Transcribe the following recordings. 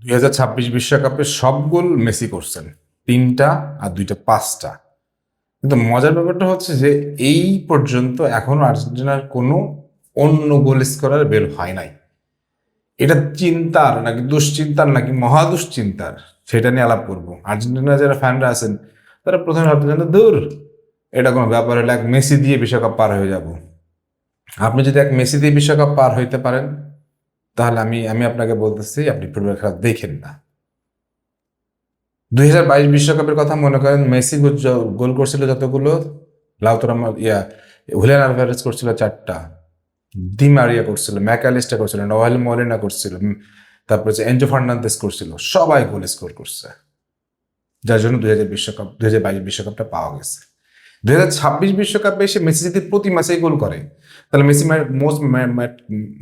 2026 বিশ্বকাপে সব গোল মেসি করছেন, 3টা আর 2টা 5টা। কিন্তু মজার ব্যাপারটা হচ্ছে যে এই পর্যন্ত এখনো আর্জেন্টিনার কোনো অন্য গোল স্কোরার বের হয় নাই। এটা চিন্তার নাকি দুশ্চিন্তার নাকি মহা দুশ্চিন্তার, সেটা নিয়ে আলাপ করবো। আর্জেন্টিনার যারা ফ্যানরা আছেন তারা প্রথমে ভাবতেছেন দূর, এটা কোনো ব্যাপার হলে এক মেসি দিয়ে বিশ্বকাপ পার হয়ে যাব। আপনি যদি এক মেসি দিয়ে বিশ্বকাপ পার হইতে পারেন তাহলে আমি আমি আপনাকে বলতেছি আপনি ফুটবল খেলা দেখেন না। 2022 বিশ্বকাপের কথা মনে করেন, মেসি গোল করছিল যতগুলো, লাউতারো হুলিয়ান আলভারেজ করছিল 4টা, দি মারিয়া করছিল, ম্যাকালিস্টার করছিল, নোয়েল মলিনা করছিল, তারপর যে এনজো ফার্নান্দেজ করছিল, সবাই গোল স্কোর করছে, যার জন্য 2022 বিশ্বকাপটা পাওয়া গেছে। 2026 বিশ্বকাপে এসে মেসি যদি প্রতি ম্যাচেই গোল করে তাহলে মেসি মোস্ট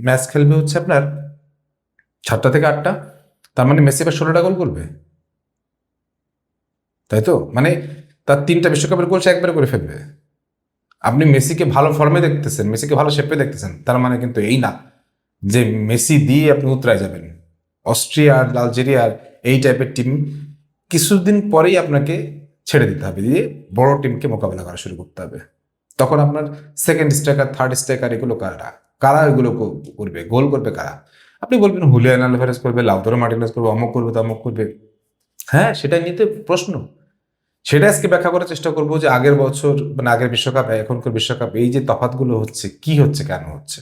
ম্যাচ খেলবে হচ্ছে আপনার 7টা থেকে 8টা, তার মানে মেসি এবার 16টা গোল করবে, তাই তো? মানে তার 3টা বিশ্বকাপের গোল সে একবারে করে ফেলবে। আপনি মেসিকে ভালো ফর্মে দেখতেছেন, মেসিকে ভালো শেপে দেখতেছেন, তার মানে কিন্তু এই না যে মেসি দিয়ে আপনি উতরায় যাবেন। অস্ট্রিয়া আর আলজেরিয়ার এই টাইপের টিম কিছুদিন পরেই আপনাকে ছেড়ে দিতে হবে, দিয়ে বড় টিমকে মোকাবেলা করা শুরু করতে হবে। তখন আপনার সেকেন্ড স্ট্রাইকার, থার্ড স্ট্রাইকার এগুলো কারা কারা এগুলো করবে, গোল করবে কারা? আপনি বলবেন হুলিয়ান আলভারেজ করবে, লাউতারো মার্টিনেজ করবে, অমুক করবে তমুক করবে। হ্যাঁ, সেটাই নিতে প্রশ্ন। সেটা আজকে ব্যাখ্যা করার চেষ্টা করবো যে আগের বছর মানে আগের বিশ্বকাপ এখনকার বিশ্বকাপ এই যে তফাৎগুলো হচ্ছে, কি হচ্ছে, কেন হচ্ছে।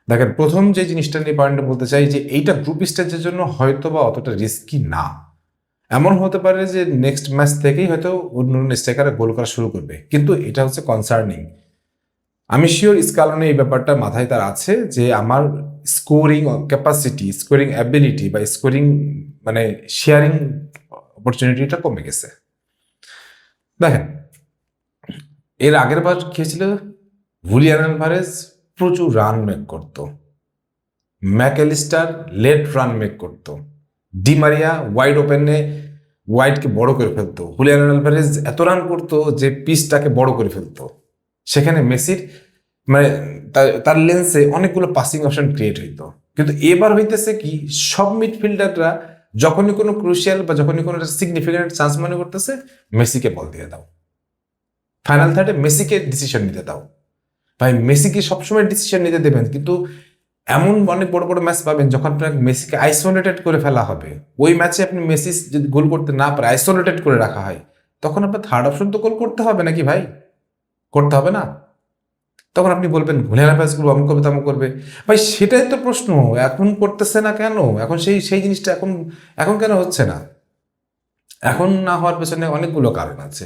দেখেন, প্রথম যে জিনিসটা নিয়ে পয়েন্ট বলতে চাই যে এইটা গ্রুপ স্টেজের জন্য হয়তো বা অতটা রিস্কি না। এমন হতে পারে যে নেক্সট ম্যাচ থেকেই হয়তো অন্য স্ট্রাইকার গোল করা শুরু করবে, কিন্তু এটা হচ্ছে কনসার্নিং। আমি শিওর স্কালনে এই ব্যাপারটা মাথায় তার আছে যে আমার স্কোরিং ক্যাপাসিটি, স্কোরিং অ্যাবিলিটি বা স্কোরিং মানে শেয়ারিং অপরচুনিটিটা কমে গেছে। দেখেন, এর আগের বার কি হয়েছিল, হুলিয়ান আলভারেজ প্রচুর রান মেক করতো, ম্যাকঅ্যালিস্টার লেট রান মেক করতো, ডি মারিয়া ওয়াইড ওপেনে ওয়াইডকে বড় করে ফেলতো, হুলিয়ান আলভারেজ এত রান করতো যে পিচটাকে বড় করে ফেলতো। সেখানে মেসির মানে তার লেন্সে অনেকগুলো পাসিং অপশন ক্রিয়েট হইতো। কিন্তু এবার হইতেছে কি, সব মিডফিল্ডাররা যখনই কোনো ক্রুশিয়াল বা যখনই কোনো সিগনিফিকেন্ট চান্স মনে করতেছে, মেসিকে বল দিয়ে দাও, ফাইনাল থার্ডে মেসিকে ডিসিশন নিতে দাও। ভাই, মেসিকে সবসময় ডিসিশন নিতে দেবেন, কিন্তু এমন অনেক বড় বড় ম্যাচ পাবেন যখন আপনার মেসিকে আইসোলেটেড করে ফেলা হবে। ওই ম্যাচে আপনি মেসি যদি গোল করতে না পারে, আইসোলেটেড করে রাখা হয়, তখন আপনার থার্ড অপশন তো গোল করতে হবে নাকি ভাই? করতে হবে না? তখন আপনি বলবেন ঘুলিয়ান আলভারেজ করবো, অমুক করবে তমুক করবে। ভাই, সেটাই তো প্রশ্ন, এখন করতেছে না কেন? এখন সেই সেই জিনিসটা এখন এখন কেন হচ্ছে না? এখন না হওয়ার পেছনে অনেকগুলো কারণ আছে।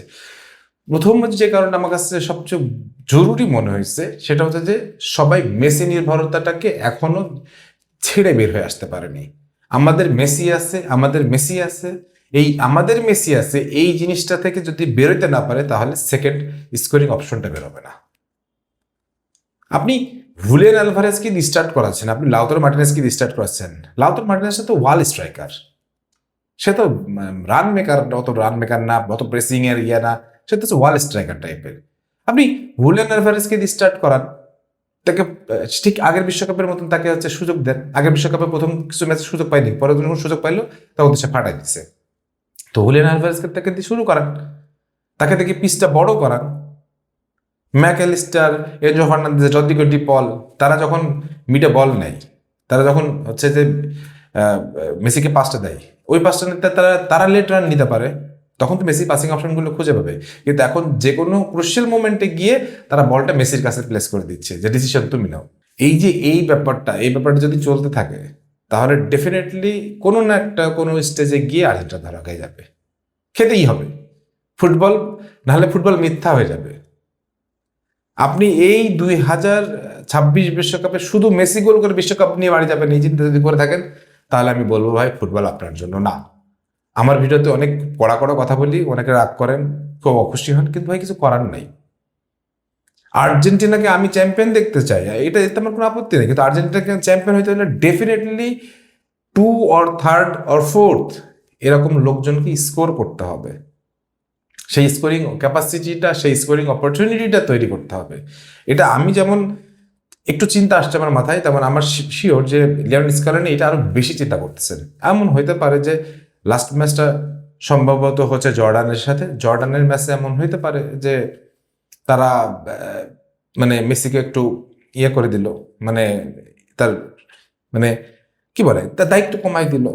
প্রথম যে কারণটা আমার কাছে সবচেয়ে জরুরি মনে হয়েছে সেটা হচ্ছে যে সবাই মেসি নির্ভরতাটাকে এখনো ছেড়ে বের হয়ে আসতে পারেনি। আমাদের মেসি আছে, আমাদের মেসি আছে, এই আমাদের মেসি আছে এই জিনিসটা থেকে যদি বেরোতে না পারে তাহলে সেকেন্ড স্কোরিং অপশনটা বেরোবে না। আপনি হুলিয়ান আলভারেজকে রিস্টার্ট করাচ্ছেন, আপনি লাউতারো মার্টিনেজকে রিস্টার্ট করাচ্ছেন। লাউতারো মার্টিনেজ তো ওয়াল স্ট্রাইকার, সে তো রান মেকার, অত রান মেকার না, অত প্রেসিং এর ইয়ে না, সে তো ওয়াল স্ট্রাইকার টাইপের। আপনি হুলিয়ান আলভারেজকে রিস্টার্ট করান, তাকে ঠিক আগের বিশ্বকাপের মতন তাকে হচ্ছে সুযোগ দেন। আগের বিশ্বকাপে প্রথম কিছু ম্যাচে সুযোগ পাইনি, পরে যখন সুযোগ পাইলো তখন সে ফাটাই দিচ্ছে। তো হুলিয়ান আলভারেজকে তাকে দিয়ে শুরু করান, তাকে দেখে পিচটা বড় করান। McAllister, Enzo Fernandez, Rodrigo de Paul, তারা যখন মিডে বল নেয়, তারা যখন হচ্ছে যে মেসিকে পাসটা দেয়, ওই পাসটা নিতে তারা তারা লেট রান নিতে পারে, তখন তো মেসি পাসিং অপশনগুলো খুঁজে পাবে। কিন্তু এখন যে কোনো ক্রুশিয়াল মোমেন্টে গিয়ে তারা বলটা মেসির কাছে প্লেস করে দিচ্ছে যে ডিসিশন তুমি নাও। এই যে এই ব্যাপারটা যদি চলতে থাকে তাহলে ডেফিনেটলি কোনো না একটা কোনো স্টেজে গিয়ে আর্জেন্টিনা ধরা খেয়ে যাবে, খেতেই হবে ফুটবল, নাহলে ফুটবল মিথ্যা হয়ে যাবে। আপনি এই 2026 বিশ্বকাপে শুধু মেসি গোল করে বিশ্বকাপ নিয়ে বাড়ি যাবেন এই চিন্তা যদি করে থাকেন, তাহলে আমি বলবো ভাই ফুটবল আপনার জন্য না। আমার ভিডিওতে অনেক কড়া কড়া কথা বলি, অনেকে রাগ করেন, খুব অখুশি হন, কিন্তু ভাই কিছু করার নাই। আর্জেন্টিনাকে আমি চ্যাম্পিয়ন দেখতে চাই, এটা দেখতে আমার কোনো আপত্তি নেই, কিন্তু আর্জেন্টিনাকে চ্যাম্পিয়ন হইতে হলে definitely 2 or 3rd or 4th এরকম লোকজনকে স্কোর করতে হবে। সেই স্কোরিং ক্যাপাসিটিটা, সেই স্কোরিং অপরচুনিটিটা তৈরি করতে হবে। এটা আমি যেমন একটু চিন্তা আসছে আমার মাথায়, তেমন আমার শিওর যে লিওনেল স্কেলানি এটা আরো বেশি চিন্তা করতেছেন। এমন হইতে পারে যে লাস্ট ম্যাচটা সম্ভবত হচ্ছে জর্ডানের সাথে, জর্ডানের ম্যাচে এমন হইতে পারে যে তারা মানে মেসিকে একটু ইয়ে করে দিল, মানে তার মানে কি বলে তার দায়িত্ব কমাই দিল,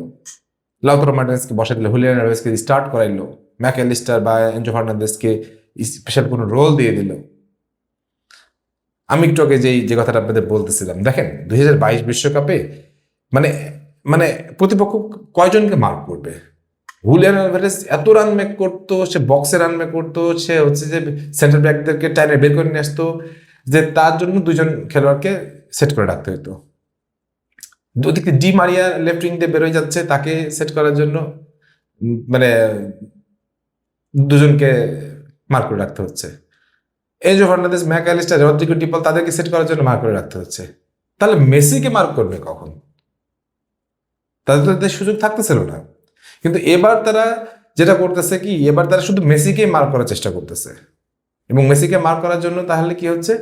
লাউতারো মার্টিনেজকে বসাই দিল, হুলিয়ান আলভারেজকে স্টার্ট করাইলো, ম্যাকঅ্যালিস্টার বা এনজো ফার্নান্দেজকে স্পেশাল কোনো রোল দিয়ে দিল। আমি একটু আগে যে কথাটা আপনাদের বলতেছিলাম, দেখেন 2022 বিশ্বকাপে মানে মানে প্রতিপক্ষ কয়জনকে মার্ক করবে? হুলিয়ান আলভারেজ এত রান মেক করতো, সে বক্সে রান মেক করতো, সে হচ্ছে যে সেন্টার ব্যাকদেরকে টাইনে বের করে নিয়ে আসতো, যে তার জন্য দুজন খেলোয়াড়কে সেট করে রাখতে হতো। ওদিকে ডি মারিয়া লেফট উইং দিয়ে বেরোয় যাচ্ছে, তাকে সেট করার জন্য মানে দুজনকে মার্ক করে রাখতে হচ্ছে। Enzo Fernandez, McAllister, Rodrigo de Paul তাদেরকে সেট করার জন্য মার্ক করে রাখতে হচ্ছে। তাহলে মেসিকে মার্ক করবে কখন? তাদের সুযোগ থাকতেছিল না। কিন্তু এবার তারা যেটা করতেছে কি, এবার তারা শুধু মেসিকে মার্ক করার চেষ্টা করতেছে। এবং মেসিকে মার্ক করার জন্য তাহলে কি হচ্ছে,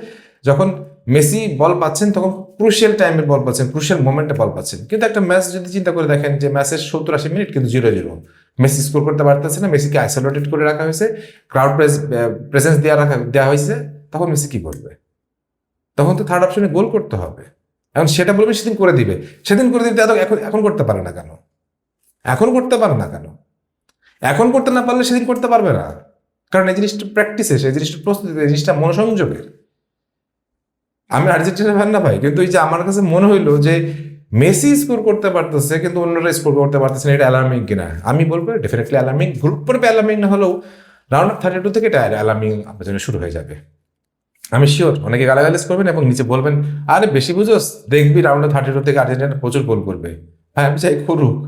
যখন মেসি বল পাচ্ছেন তখন ক্রুশিয়াল টাইমের বল পাচ্ছেন, ক্রুশিয়াল মোমেন্টে বল পাচ্ছেন। কিন্তু একটা ম্যাচ যদি চিন্তা করে দেখেন যে ম্যাচের 70-80 মিনিট কিন্তু 0-0, মেসি স্কোর করতে পারতেছে না, মেসিকে আইসোলেটেড করে রাখা হয়েছে, ক্রাউড প্রেজেন্স দেওয়া হয়েছে, তখন মেসি কি করবে? তখন তো থার্ড অপশনে গোল করতে হবে। এখন সেটা বলবে সেদিন করে দিবে, সেদিন করে দিতে এখন এখন করতে পারে না কেন? এখন করতে পারে না কেন? এখন করতে না পারলে সেদিন করতে পারবে না, কারণ এই জিনিসটা প্র্যাকটিসে, এই জিনিসটা প্রস্তুতি, এই জিনিসটা মনোসংযোগের। আমি আর্জেন্টিনা ফ্যান না ভাই, কিন্তু এই যে আমার কাছে মনে হইলো যে মেসি স্কোর করতে পারতেছে কিন্তু অন্যরা স্কোর করতে পারতেছে না, এটা অ্যালার্মিং কিনা? আমি বলবো ডেফিনেটলি অ্যালার্মিং। গ্রুপ পর্বে অ্যালার্মিং না হলেও রাউন্ড অফ 32 থেকে এটা অ্যালার্মিং আপনার জন্য শুরু হয়ে যাবে। আমি শিওর অনেকে গালাগালিজ করবেন এবং নিচে বলবেন, আরে বেশি বুঝোস, দেখবি রাউন্ড অফ 32 থেকে আর্জেন্টিনা প্রচুর গোল করবে। হ্যাঁ, আমি চাই করুক,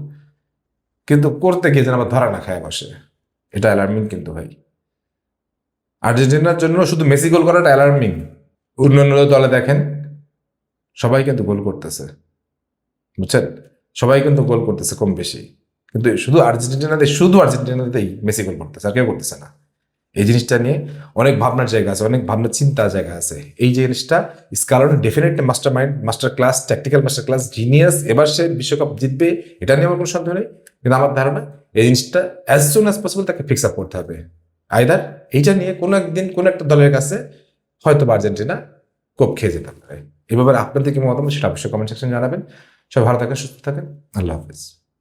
কিন্তু করতে গিয়ে যেন আবার ধরা না খায় বসে, এটা অ্যালার্মিং কিন্তু ভাই। আর্জেন্টিনার জন্য শুধু মেসি গোল করাটা অ্যালার্মিং। অন্যান্য দলে দেখেন সবাই কিন্তু গোল করতেছে, বুঝছেন? সবাই কিন্তু গোল করতেছে কম বেশি, কিন্তু শুধু আর্জেন্টিনাতেই মেসি গোল করতেছে, আর কেউ করতেছে না। এই জিনিসটা নিয়ে অনেক ভাবনার জায়গা আছে, অনেক ভাবনার চিন্তার জায়গা আছে। এই জিনিসটা Scaloni definitely master mind, master class, tactical master class, genius. এবার সে বিশ্বকাপ জিতবে, এটা নিয়ে আমার কোনো সন্দেহ নেই। কিন্তু আমার ধারণা এই জিনিসটা অ্যাজ সুন অ্যাজ পসিবল তাকে ফিক্স আপ করতে হবে। আইদার এইটা নিয়ে কোনো একদিন কোনো একটা দলের কাছে হয়তো আর্জেন্টিনা কোপ খেয়ে যেতে পারে। এ ব্যাপারে আপনাদের কি মতামত সেটা অবশ্যই কমেন্ট সেকশন জানাবেন। সবাই ভালো থাকেন, সুস্থ থাকেন, আল্লাহ হাফিজ।